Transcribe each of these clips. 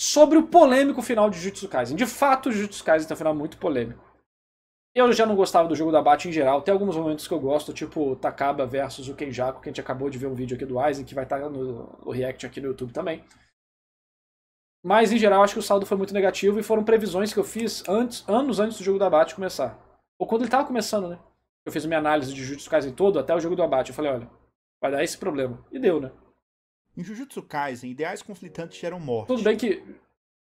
sobre o polêmico final de Jujutsu Kaisen. De fato, o Jujutsu Kaisen tem um final muito polêmico. Eu já não gostava do jogo da Bate em geral. Tem alguns momentos que eu gosto, tipo Takaba versus o Kenjaku, que a gente acabou de ver um vídeo aqui do Aizen, que vai estar no react aqui no YouTube também. Mas, em geral, acho que o saldo foi muito negativo e foram previsões que eu fiz anos antes do jogo do Abate começar. Ou quando ele tava começando, né? Eu fiz minha análise de Jujutsu Kaisen todo até o jogo do Abate. Eu falei, olha, vai dar esse problema. E deu, né? Em Jujutsu Kaisen, ideais conflitantes geram Tudo morte. bem que o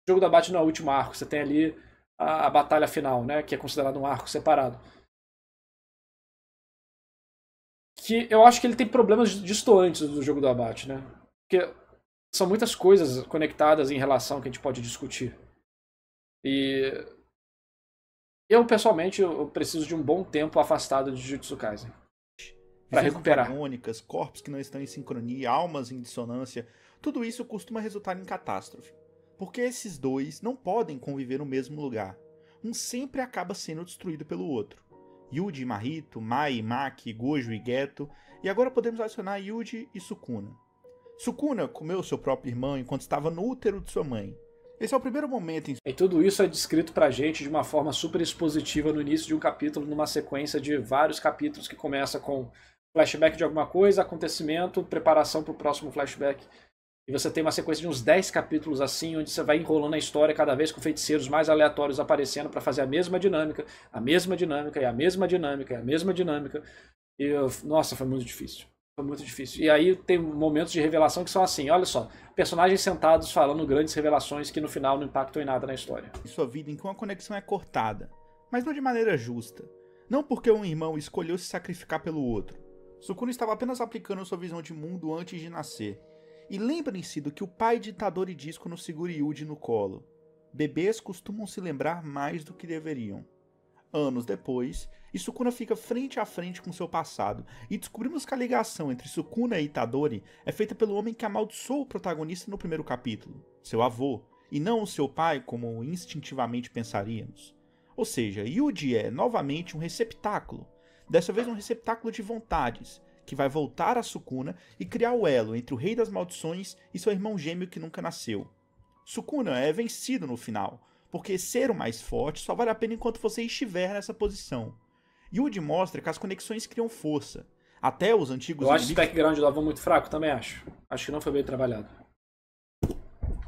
jogo do Abate não é o último arco. Você tem ali a batalha final, né? Que é considerado um arco separado. Que eu acho que ele tem problemas distantes do jogo do Abate, né? Porque são muitas coisas conectadas em relação que a gente pode discutir. E eu, pessoalmente, eu preciso de um bom tempo afastado de Jujutsu Kaisen para Visões recuperar. antagônicas, corpos que não estão em sincronia, almas em dissonância, tudo isso costuma resultar em catástrofe. Porque esses dois não podem conviver no mesmo lugar. Um sempre acaba sendo destruído pelo outro. Yuji e Mahito, Mai, Maki, Gojo e Geto, e agora podemos adicionar Yuji e Sukuna. Sukuna comeu seu próprio irmão enquanto estava no útero de sua mãe. Esse é o primeiro momento em E tudo isso é descrito pra gente de uma forma super expositiva no início de um capítulo, numa sequência de vários capítulos que começa com flashback de alguma coisa, acontecimento, preparação para o próximo flashback. E você tem uma sequência de uns 10 capítulos assim, onde você vai enrolando a história cada vez com feiticeiros mais aleatórios aparecendo para fazer a mesma dinâmica, a mesma dinâmica, e a mesma dinâmica, e a mesma dinâmica. E, nossa, foi muito difícil. Foi muito difícil. E aí tem momentos de revelação que são assim, olha só, personagens sentados falando grandes revelações que no final não impactam em nada na história. sua vida em que uma conexão é cortada, mas não de maneira justa. Não porque um irmão escolheu se sacrificar pelo outro. Sukuna estava apenas aplicando sua visão de mundo antes de nascer. E lembrem-se do que o pai de Itadori diz quando segura Yuji no colo. Bebês costumam se lembrar mais do que deveriam. Anos depois, Sukuna fica frente a frente com seu passado, e descobrimos que a ligação entre Sukuna e Itadori é feita pelo homem que amaldiçoou o protagonista no primeiro capítulo, seu avô, e não o seu pai como instintivamente pensaríamos. Ou seja, Yuji é novamente um receptáculo, dessa vez um receptáculo de vontades, que vai voltar a Sukuna e criar o elo entre o Rei das Maldições e seu irmão gêmeo que nunca nasceu. Sukuna é vencido no final, porque ser o mais forte só vale a pena enquanto você estiver nessa posição. Yuji mostra que as conexões criam força. Até os antigos Eu acho esse inimigos background do avô muito fraco, também acho. Acho que não foi bem trabalhado.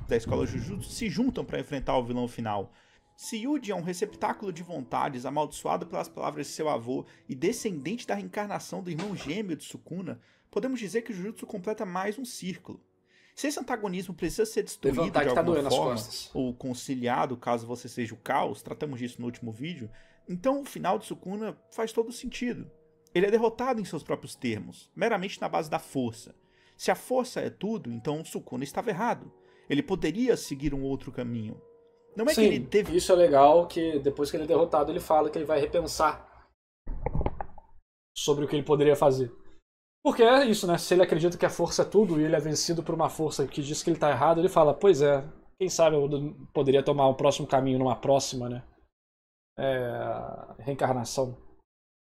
da escola Jujutsu se juntam para enfrentar o vilão final. Se Yuji é um receptáculo de vontades amaldiçoado pelas palavras de seu avô e descendente da reencarnação do irmão gêmeo de Sukuna, podemos dizer que o Jujutsu completa mais um círculo. Se esse antagonismo precisa ser destruído Levantar de que tá alguma doendo as forma, costas. ou conciliado caso você seja o caos, tratamos disso no último vídeo, então o final de Sukuna faz todo sentido. Ele é derrotado em seus próprios termos, meramente na base da força. Se a força é tudo, então Sukuna estava errado. Ele poderia seguir um outro caminho. Não é que ele Sim, teve isso é legal, que depois que ele é derrotado, ele fala que ele vai repensar sobre o que ele poderia fazer. Porque é isso, né? Se ele acredita que a força é tudo e ele é vencido por uma força que diz que ele tá errado, ele fala, pois é, quem sabe eu poderia tomar o próximo caminho numa próxima, né? Reencarnação.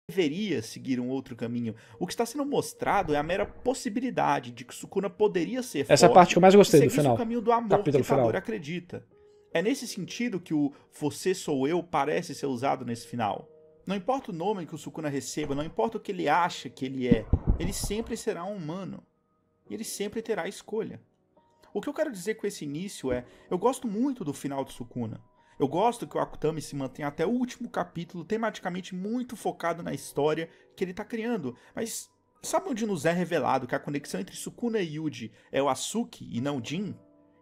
deveria seguir um outro caminho. O que está sendo mostrado é a mera possibilidade de que Sukuna poderia ser Essa é a forte parte que eu mais e gostei do seguisse o final. caminho do amor Capítulo que Itadori final. acredita. É nesse sentido que o você sou eu parece ser usado nesse final. Não importa o nome que o Sukuna receba, não importa o que ele acha que ele sempre será um humano. E ele sempre terá escolha. O que eu quero dizer com esse início é, eu gosto muito do final de Sukuna. Eu gosto que o Akutami se mantenha até o último capítulo tematicamente muito focado na história que ele está criando, mas sabe onde nos é revelado que a conexão entre Sukuna e Yuji é o Asuki e não Jin?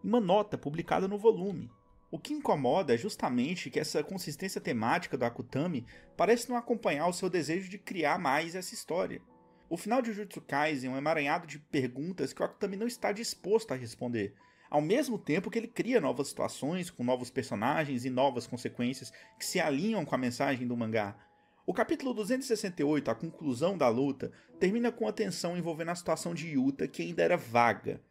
Em uma nota publicada no volume. O que incomoda é justamente que essa consistência temática do Akutami parece não acompanhar o seu desejo de criar mais essa história. O final de Jujutsu Kaisen é um emaranhado de perguntas que o Akutami não está disposto a responder, ao mesmo tempo que ele cria novas situações, com novos personagens e novas consequências que se alinham com a mensagem do mangá. O capítulo 268, a conclusão da luta, termina com a tensão envolvendo a situação de Yuta, que ainda era vaga.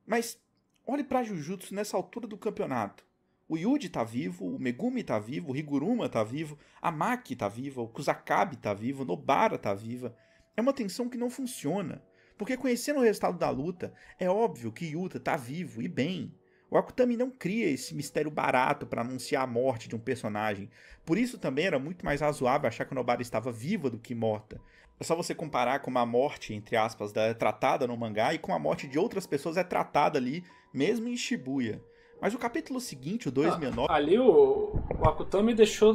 Mas olhe pra Jujutsu nessa altura do campeonato. O Yuji tá vivo, o Megumi tá vivo, o Higuruma tá vivo, a Maki tá viva, o Kusakabe tá vivo, Nobara tá viva. É uma tensão que não funciona. Porque conhecendo o resultado da luta, é óbvio que Yuta tá vivo e bem. O Akutami não cria esse mistério barato para anunciar a morte de um personagem. Por isso também era muito mais razoável achar que Nobara estava viva do que morta. É só você comparar como a morte, entre aspas, é tratada no mangá e como a morte de outras pessoas é tratada ali, mesmo em Shibuya. Mas o capítulo seguinte, o 2009... Ali o Akutami deixou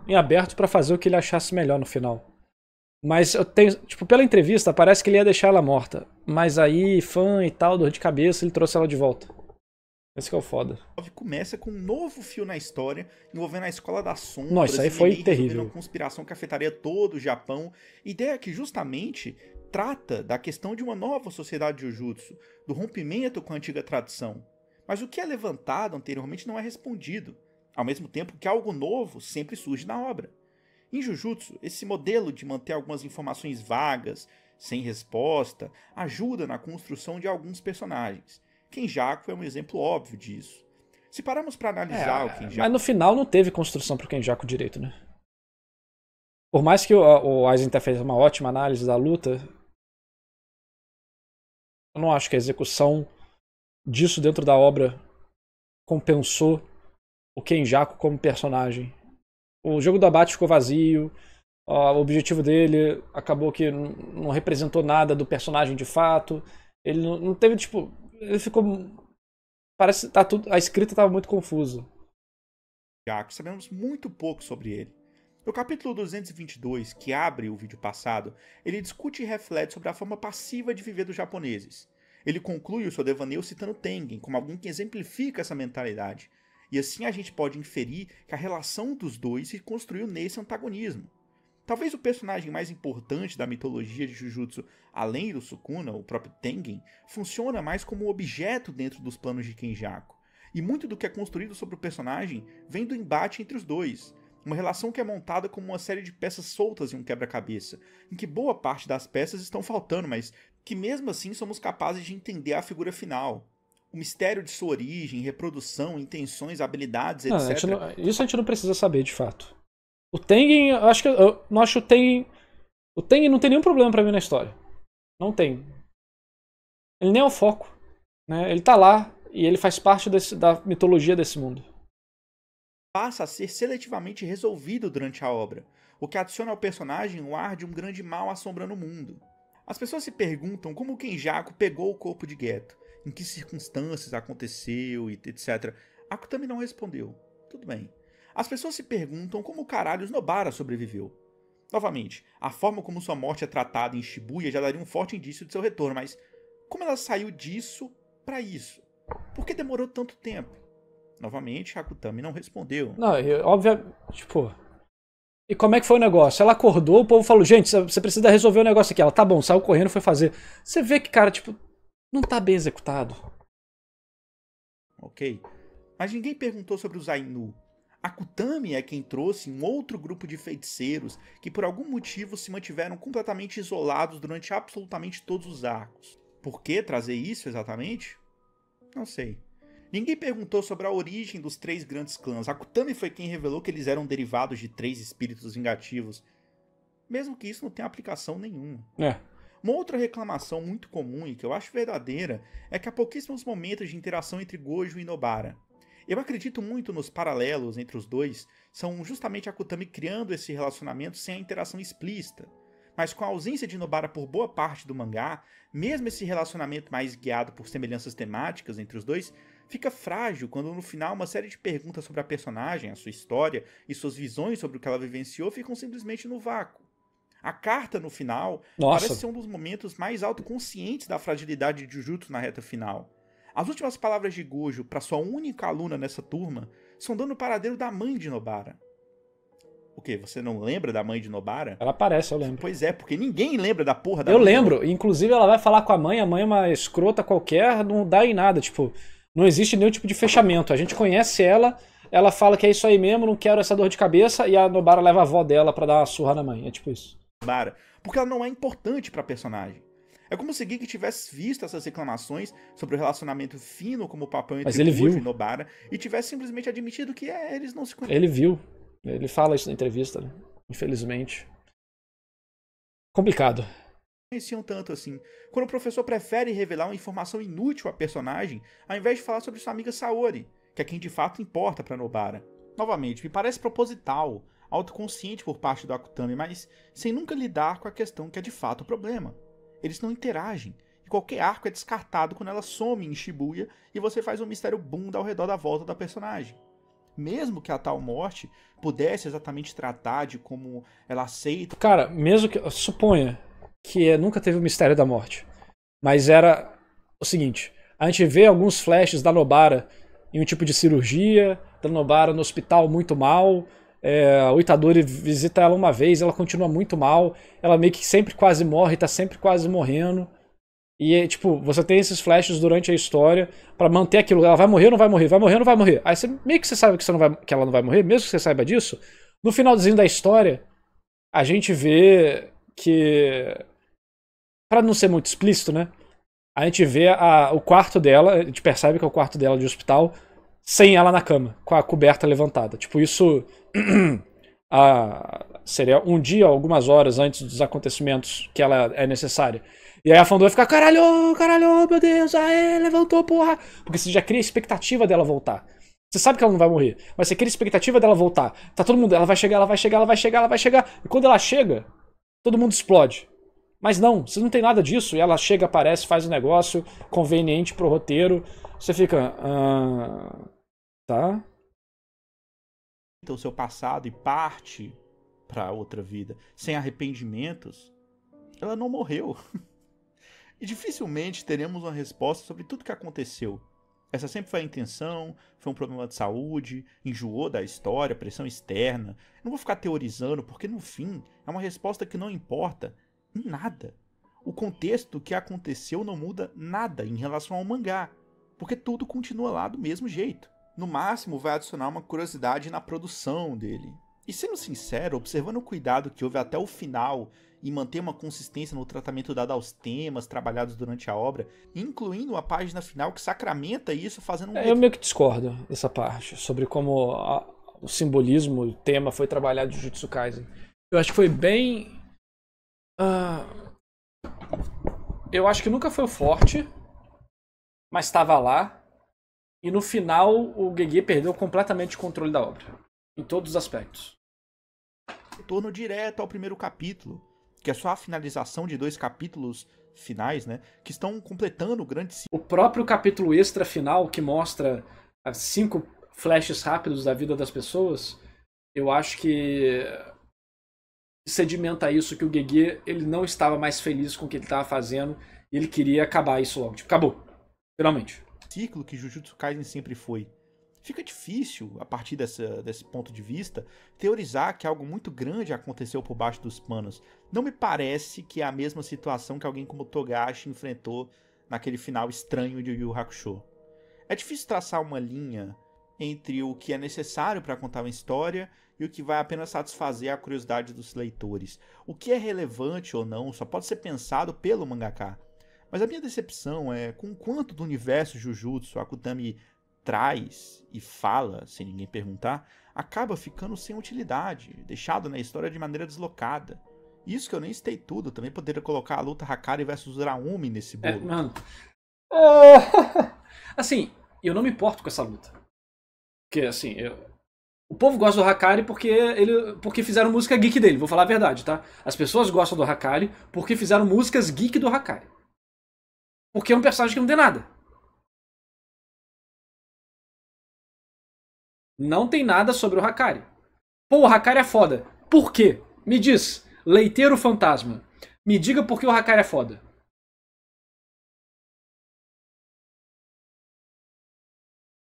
em aberto para fazer o que ele achasse melhor no final. Mas eu tenho, tipo, pela entrevista parece que ele ia deixar ela morta. Mas aí, fã e tal, dor de cabeça, ele trouxe ela de volta. Esse que é o foda. Começa com um novo fio na história, envolvendo a Escola das Sombras. Nossa, isso aí foi terrível. Uma conspiração que afetaria todo o Japão. Ideia que justamente trata da questão de uma nova sociedade de Jujutsu, do rompimento com a antiga tradição. Mas o que é levantado anteriormente não é respondido, ao mesmo tempo que algo novo sempre surge na obra. Em Jujutsu, esse modelo de manter algumas informações vagas, sem resposta, ajuda na construção de alguns personagens. Kenjaku é um exemplo óbvio disso. Se pararmos para analisar o Kenjaku... Mas no final não teve construção pro Kenjaku direito, né? Por mais que o Aizen tenha feito uma ótima análise da luta, eu não acho que a execução disso dentro da obra compensou o Kenjaku como personagem. O jogo do abate ficou vazio, o objetivo dele acabou que não representou nada do personagem de fato. Ele não teve, tipo... Ele ficou... Parece que a escrita estava muito confusa. Sabemos muito pouco sobre ele. No capítulo 222, que abre o vídeo passado, ele discute e reflete sobre a forma passiva de viver dos japoneses. Ele conclui o seu devaneio citando Tengen como alguém que exemplifica essa mentalidade. E assim a gente pode inferir que a relação dos dois se construiu nesse antagonismo. Talvez o personagem mais importante da mitologia de Jujutsu, além do Sukuna, o próprio Tengen, funciona mais como um objeto dentro dos planos de Kenjaku. E muito do que é construído sobre o personagem vem do embate entre os dois. Uma relação que é montada como uma série de peças soltas em um quebra-cabeça, em que boa parte das peças estão faltando, mas que mesmo assim somos capazes de entender a figura final. O mistério de sua origem, reprodução, intenções, habilidades, etc. Isso a gente não precisa saber, de fato. O Tengen, eu não acho o Tengen... O Tengen não tem nenhum problema pra mim na história. Não tem. Ele nem é o foco. Né? Ele tá lá e ele faz parte da mitologia desse mundo. Passa a ser seletivamente resolvido durante a obra, o que adiciona ao personagem o ar de um grande mal assombrando o mundo. As pessoas se perguntam como Kenjaku pegou o corpo de Geto, em que circunstâncias aconteceu e etc. Akutami não respondeu. Tudo bem. As pessoas se perguntam como caralhos Nobara sobreviveu. Novamente, a forma como sua morte é tratada em Shibuya já daria um forte indício de seu retorno, mas como ela saiu disso pra isso? Por que demorou tanto tempo? Novamente, Akutami não respondeu. Não, óbvio, tipo... E como é que foi o negócio? Ela acordou, o povo falou, gente, você precisa resolver o negócio aqui. Ela, tá bom, saiu correndo, foi fazer. Você vê que, cara, tipo, não tá bem executado. Ok. Mas ninguém perguntou sobre o Zainu. Akutami é quem trouxe um outro grupo de feiticeiros que por algum motivo se mantiveram completamente isolados durante absolutamente todos os arcos. Por que trazer isso exatamente? Não sei. Ninguém perguntou sobre a origem dos 3 grandes clãs. Akutami foi quem revelou que eles eram derivados de 3 espíritos vingativos. Mesmo que isso não tenha aplicação nenhuma. Uma outra reclamação muito comum e que eu acho verdadeira é que há pouquíssimos momentos de interação entre Gojo e Nobara. Eu acredito muito nos paralelos entre os dois, são justamente Akutami criando esse relacionamento sem a interação explícita. Mas com a ausência de Nobara por boa parte do mangá, mesmo esse relacionamento mais guiado por semelhanças temáticas entre os dois, fica frágil quando no final uma série de perguntas sobre a personagem, a sua história e suas visões sobre o que ela vivenciou ficam simplesmente no vácuo. A carta no final parece ser um dos momentos mais autoconscientes da fragilidade de Jujutsu na reta final. As últimas palavras de Gojo para sua única aluna nessa turma são dando o paradeiro da mãe de Nobara. O quê? Você não lembra da mãe de Nobara? Ela aparece, eu lembro. Pois é, porque ninguém lembra da porra da mãe. Eu lembro, inclusive ela vai falar com a mãe é uma escrota qualquer, não dá em nada, tipo, não existe nenhum tipo de fechamento. A gente conhece ela, ela fala que é isso aí mesmo, não quero essa dor de cabeça, e a Nobara leva a avó dela pra dar uma surra na mãe, é tipo isso. Nobara, porque ela não é importante pra personagem. É como se Geek tivesse visto essas reclamações sobre o relacionamento fino como o papel entre Gojo e Nobara e tivesse simplesmente admitido que eles não se conhecem. Ele viu. Ele fala isso na entrevista, né? Infelizmente. Complicado. conheciam tanto assim. Quando o professor prefere revelar uma informação inútil à personagem, ao invés de falar sobre sua amiga Saori, que é quem de fato importa para Nobara. Novamente, me parece proposital, autoconsciente por parte do Akutami, mas sem nunca lidar com a questão que é de fato o problema. Eles não interagem, e qualquer arco é descartado quando ela some em Shibuya e você faz um mistério bunda ao redor da volta da personagem. Mesmo que a tal morte pudesse exatamente tratar de como ela aceita... Cara, mesmo que... Suponha que nunca teve o mistério da morte. Mas era o seguinte, a gente vê alguns flashes da Nobara em um tipo de cirurgia, da Nobara no hospital muito mal, o Itadori visita ela uma vez, ela continua muito mal, ela meio que sempre quase morre, tá sempre quase morrendo. E, tipo, você tem esses flashes durante a história pra manter aquilo. Ela vai morrer ou não vai morrer? Vai morrer ou não vai morrer? Aí você, meio que você sabe que ela não vai morrer, mesmo que você saiba disso. No finalzinho da história, a gente vê que... Pra não ser muito explícito, né? A gente vê o quarto dela, a gente percebe que é o quarto dela de hospital, sem ela na cama, com a coberta levantada. Tipo, isso seria um dia, algumas horas antes dos acontecimentos que ela é necessária. E aí a fandom vai ficar, caralho, meu Deus, levantou, porra. Porque você já cria a expectativa dela voltar. Você sabe que ela não vai morrer, mas você cria a expectativa dela voltar. Tá todo mundo, ela vai chegar. E quando ela chega, todo mundo explode. Mas não, você não tem nada disso. E ela chega, aparece, faz um negócio conveniente pro roteiro. Você fica... tá? o seu passado e parte pra outra vida sem arrependimentos, ela não morreu. E dificilmente teremos uma resposta sobre tudo que aconteceu. Essa sempre foi a intenção, foi um problema de saúde, enjoou da história, pressão externa. Não vou ficar teorizando, porque no fim é uma resposta que não importa em nada. O contexto que aconteceu não muda nada em relação ao mangá, porque tudo continua lá do mesmo jeito. No máximo vai adicionar uma curiosidade na produção dele. E sendo sincero, observando o cuidado que houve até o final e manter uma consistência no tratamento dado aos temas trabalhados durante a obra, incluindo a página final que sacramenta isso, fazendo Eu meio que discordo dessa parte, sobre como o simbolismo, o tema foi trabalhado de Jujutsu Kaisen. Eu acho que foi bem... eu acho que nunca foi o forte, mas estava lá. E no final, o Gege perdeu completamente o controle da obra. Em todos os aspectos. Retorno direto ao primeiro capítulo, que é só a finalização de 2 capítulos finais, né? Que estão completando o grande... O próprio capítulo extra final, que mostra 5 flashes rápidos da vida das pessoas, eu acho que sedimenta isso, que o Gege, ele não estava mais feliz com o que ele estava fazendo e ele queria acabar isso logo. Tipo, acabou. Finalmente. Ciclo que Jujutsu Kaisen sempre foi. Fica difícil, a partir desse ponto de vista, teorizar que algo muito grande aconteceu por baixo dos panos. Não me parece que é a mesma situação que alguém como Togashi enfrentou naquele final estranho de Yu Yu Hakusho. É difícil traçar uma linha entre o que é necessário para contar uma história e o que vai apenas satisfazer a curiosidade dos leitores. O que é relevante ou não só pode ser pensado pelo mangaka. Mas a minha decepção é com quanto do universo Jujutsu Akutami traz e fala, sem ninguém perguntar, acaba ficando sem utilidade, deixado na história de maneira deslocada. Isso que eu nem citei tudo, também poderia colocar a luta Hakari versus Uraumi nesse bolo. Mano. Assim, eu não me importo com essa luta. Porque, assim, o povo gosta do Hakari porque fizeram música geek dele, vou falar a verdade, tá? As pessoas gostam do Hakari porque fizeram músicas geek do Hakari. Porque é um personagem que não tem nada. Não tem nada sobre o Hakari. Pô, o Hakari é foda. Por quê? Me diz, leiteiro fantasma. Me diga por que o Hakari é foda.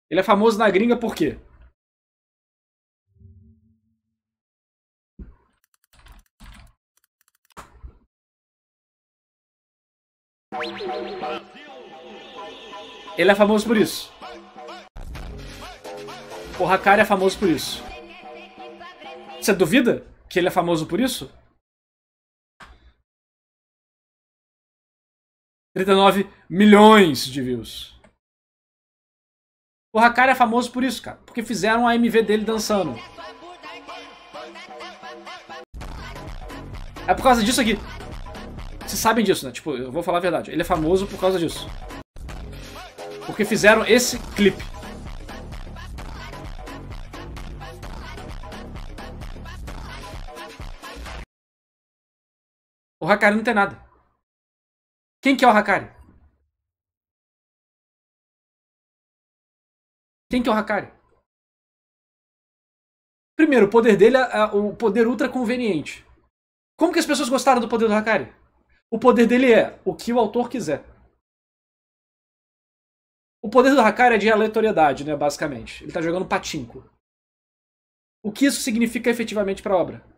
Ele é famoso na gringa por quê? Ele é famoso por isso. O Hakari é famoso por isso. Você duvida que ele é famoso por isso? 39 milhões de views. O Hakari é famoso por isso, cara. Porque fizeram a AMV dele dançando. É por causa disso aqui. Vocês sabem disso, né? Tipo, eu vou falar a verdade. Ele é famoso por causa disso. Porque fizeram esse clipe. O Hakari não tem nada. Quem que é o Hakari? Quem que é o Hakari? Primeiro, o poder dele é o poder ultra conveniente. Como que as pessoas gostaram do poder do Hakari? O poder dele é o que o autor quiser. O poder do Hakari é de aleatoriedade, né, basicamente. Ele tá jogando pachinko. O que isso significa efetivamente para a obra?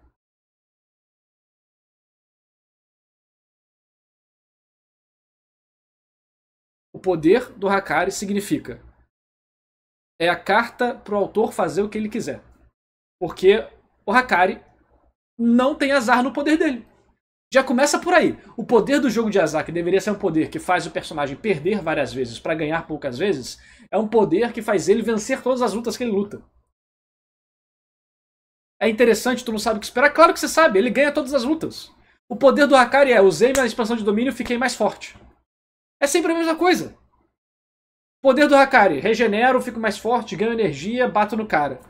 O poder do Hakari significa é a carta pro autor fazer o que ele quiser. Porque o Hakari não tem azar no poder dele. Já começa por aí. O poder do jogo de azar, que deveria ser um poder que faz o personagem perder várias vezes para ganhar poucas vezes, é um poder que faz ele vencer todas as lutas que ele luta. É interessante, tu não sabe o que esperar? Claro que você sabe, ele ganha todas as lutas. O poder do Hakari é, usei minha expansão de domínio e fiquei mais forte. É sempre a mesma coisa. Poder do Hakari, regenero, fico mais forte, ganho energia, bato no cara.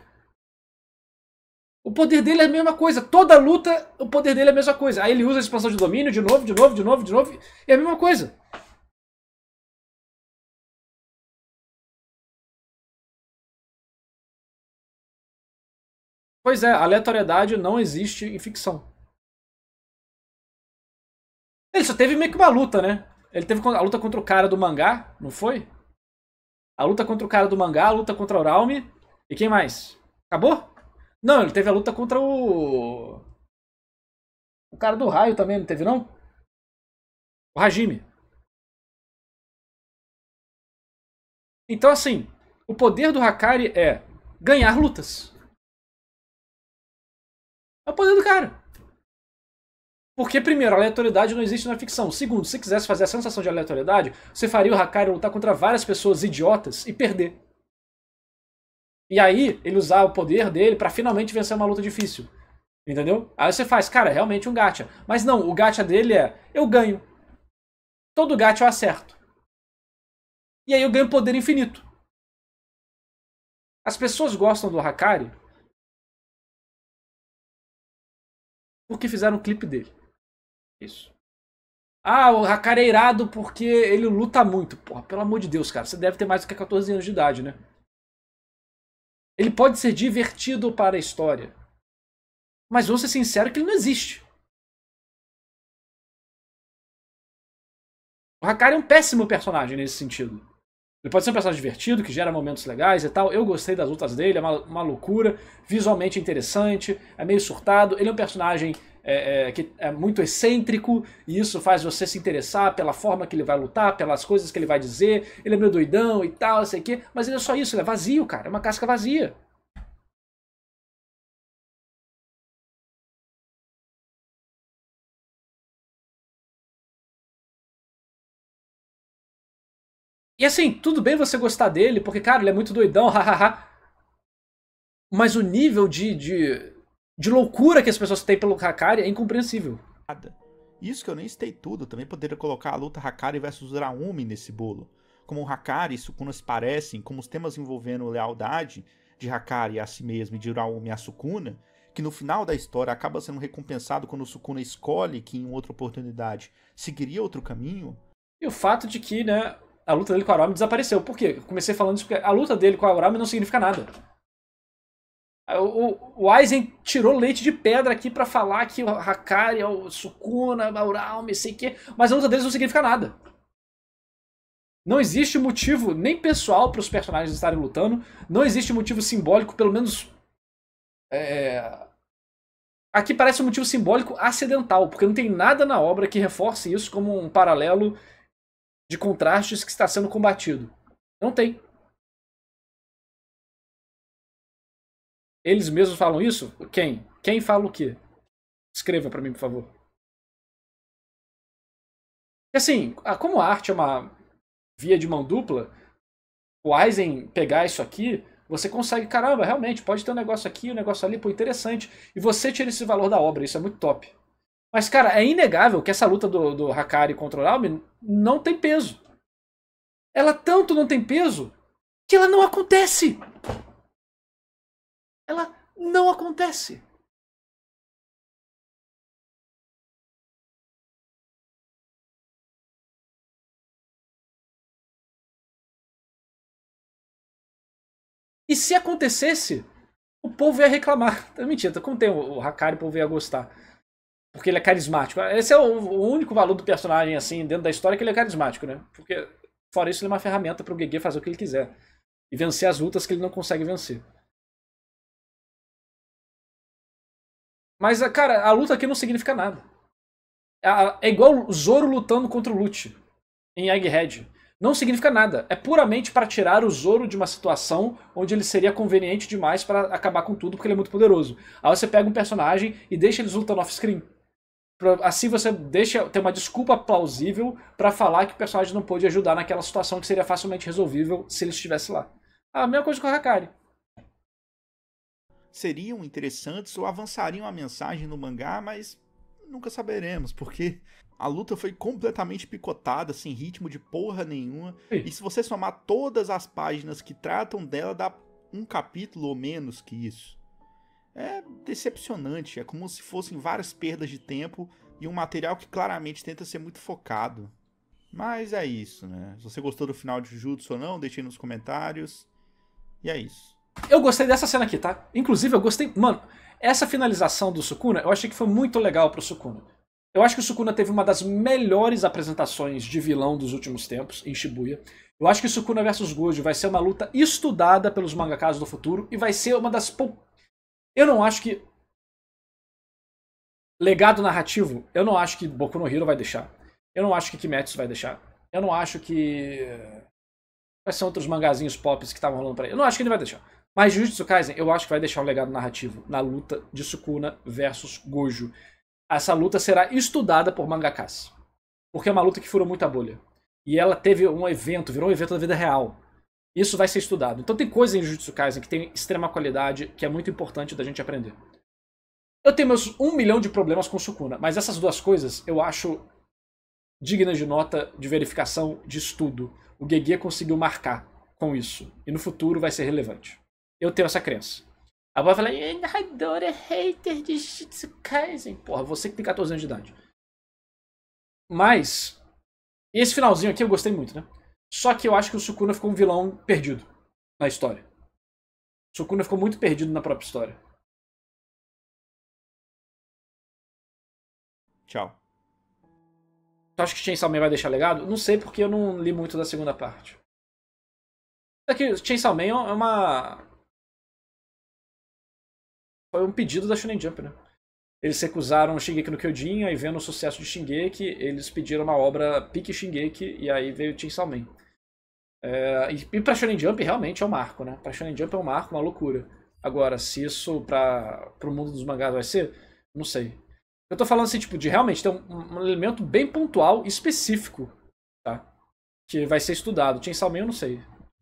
O poder dele é a mesma coisa. Toda luta, o poder dele é a mesma coisa. Aí ele usa a expansão de domínio de novo, e é a mesma coisa. Pois é, aleatoriedade não existe em ficção. Ele só teve meio que uma luta, né? Ele teve a luta contra o cara do mangá, não foi? A luta contra o cara do mangá, a luta contra o Raumi. E quem mais? Acabou? Não, ele teve a luta contra o... O cara do raio também, não teve não? O Hajime. Então assim, o poder do Hakari é ganhar lutas. É o poder do cara. Porque, primeiro, a aleatoriedade não existe na ficção. Segundo, se quisesse fazer a sensação de aleatoriedade, você faria o Hakari lutar contra várias pessoas idiotas e perder. E aí, ele usar o poder dele pra finalmente vencer uma luta difícil. Entendeu? Aí você faz, cara, realmente um gacha. Mas não, o gacha dele é, eu ganho. Todo gacha eu acerto. E aí eu ganho poder infinito. As pessoas gostam do Hakari porque fizeram um clipe dele. Isso. Ah, o Hakari é irado porque ele luta muito. Porra, pelo amor de Deus, cara. Você deve ter mais do que 14 anos de idade, né? Ele pode ser divertido para a história. Mas vou ser sincero que ele não existe. O Hakari é um péssimo personagem nesse sentido. Ele pode ser um personagem divertido, que gera momentos legais e tal. Eu gostei das lutas dele, é uma loucura. Visualmente interessante, é meio surtado. Ele é um personagem que é muito excêntrico, e isso faz você se interessar pela forma que ele vai lutar, pelas coisas que ele vai dizer. Ele é meio doidão e tal, não sei o quê. Mas ele é só isso, ele é vazio, cara. É uma casca vazia. E assim, tudo bem você gostar dele, porque, cara, ele é muito doidão, hahaha. Mas o nível de loucura que as pessoas têm pelo Hakari é incompreensível. Isso que eu nem citei tudo, também poderia colocar a luta Hakari versus Raumi nesse bolo. Como o Hakari e Sukuna se parecem, como os temas envolvendo lealdade de Hakari a si mesmo e de Raumi a Sukuna, que no final da história acaba sendo recompensado quando o Sukuna escolhe que em outra oportunidade seguiria outro caminho. E o fato de que, né, a luta dele com a Raumi desapareceu. Por quê? Eu comecei falando isso porque a luta dele com a Raumi não significa nada. O Aizen tirou leite de pedra aqui pra falar que o Hakari, o Sukuna, o Raumi, sei o quê, mas a luta deles não significa nada. Não existe motivo nem pessoal para os personagens estarem lutando, não existe motivo simbólico, pelo menos... Aqui parece um motivo simbólico acidental, porque não tem nada na obra que reforce isso como um paralelo de contrastes que está sendo combatido. Não tem. Eles mesmos falam isso? Quem? Quem fala o quê? Escreva pra mim, por favor. E assim, como a arte é uma via de mão dupla, o Aizen pegar isso aqui, você consegue, caramba, realmente, pode ter um negócio aqui, um negócio ali, pô, interessante. E você tira esse valor da obra, isso é muito top. Mas, cara, é inegável que essa luta do Hakari contra o Almin não tem peso. Ela tanto não tem peso que ela não acontece. Ela não acontece. E se acontecesse, o povo ia reclamar. Mentira, como tem o Hakari, o povo ia gostar. Porque ele é carismático. Esse é o único valor do personagem, assim, dentro da história, que ele é carismático, né? Porque, fora isso, ele é uma ferramenta pro GG fazer o que ele quiser. E vencer as lutas que ele não consegue vencer. Mas, cara, a luta aqui não significa nada. É igual o Zoro lutando contra o Lute em Egghead. Não significa nada. É puramente para tirar o Zoro de uma situação onde ele seria conveniente demais para acabar com tudo, porque ele é muito poderoso. Aí você pega um personagem e deixa eles lutando off-screen. Assim você deixa ter uma desculpa plausível para falar que o personagem não pôde ajudar naquela situação que seria facilmente resolvível se ele estivesse lá. A mesma coisa com o Hakari. Seriam interessantes ou avançariam a mensagem no mangá, mas nunca saberemos, porque a luta foi completamente picotada, sem ritmo de porra nenhuma. Sim. E se você somar todas as páginas que tratam dela, dá um capítulo ou menos que isso. É decepcionante, é como se fossem várias perdas de tempo e um material que claramente tenta ser muito focado. Mas é isso, né? Se você gostou do final de Jujutsu ou não, deixe aí nos comentários. E é isso. Eu gostei dessa cena aqui, tá? Inclusive, eu gostei... Mano, essa finalização do Sukuna, eu achei que foi muito legal pro Sukuna. Eu acho que o Sukuna teve uma das melhores apresentações de vilão dos últimos tempos, em Shibuya. Eu acho que o Sukuna vs Gojo vai ser uma luta estudada pelos mangakas do futuro e vai ser uma das... Eu não acho que... Legado narrativo, eu não acho que Boku no Hero vai deixar. Eu não acho que Kimetsu vai deixar. Eu não acho que... Quais são outros mangazinhos pops que estavam rolando pra ele? Eu não acho que ele vai deixar. Mas Jujutsu Kaisen, eu acho que vai deixar um legado narrativo na luta de Sukuna versus Gojo. Essa luta será estudada por mangakas. Porque é uma luta que furou muita bolha. E ela teve um evento, virou um evento da vida real. Isso vai ser estudado. Então tem coisa em Jujutsu Kaisen que tem extrema qualidade, que é muito importante da gente aprender. Eu tenho meus 1 milhão de problemas com Sukuna, mas essas duas coisas eu acho dignas de nota, de verificação, de estudo. O GG conseguiu marcar com isso. E no futuro vai ser relevante. Eu tenho essa crença. A avó fala, narrador é hater de Jujutsu Kaisen. Porra, você que tem 14 anos de idade. Mas, esse finalzinho aqui eu gostei muito, né? Só que eu acho que o Sukuna ficou um vilão perdido na história. O Sukuna ficou muito perdido na própria história. Tchau. Tu acha que Chainsaw Man vai deixar legado? Não sei, porque eu não li muito da segunda parte. Aqui, Chainsaw Man é uma... Foi um pedido da Shonen Jump, né? Eles recusaram Shingeki no Kyojin, aí vendo o sucesso de Shingeki, eles pediram uma obra pique Shingeki, e aí veio Chainsaw Man. E pra Shonen Jump realmente é um marco, né? Pra Shonen Jump é um marco, uma loucura. Agora, se isso pro mundo dos mangás vai ser, não sei. Eu tô falando assim, tipo, de realmente ter um elemento bem pontual, específico, tá? Que vai ser estudado. Chainsaw Man eu não sei.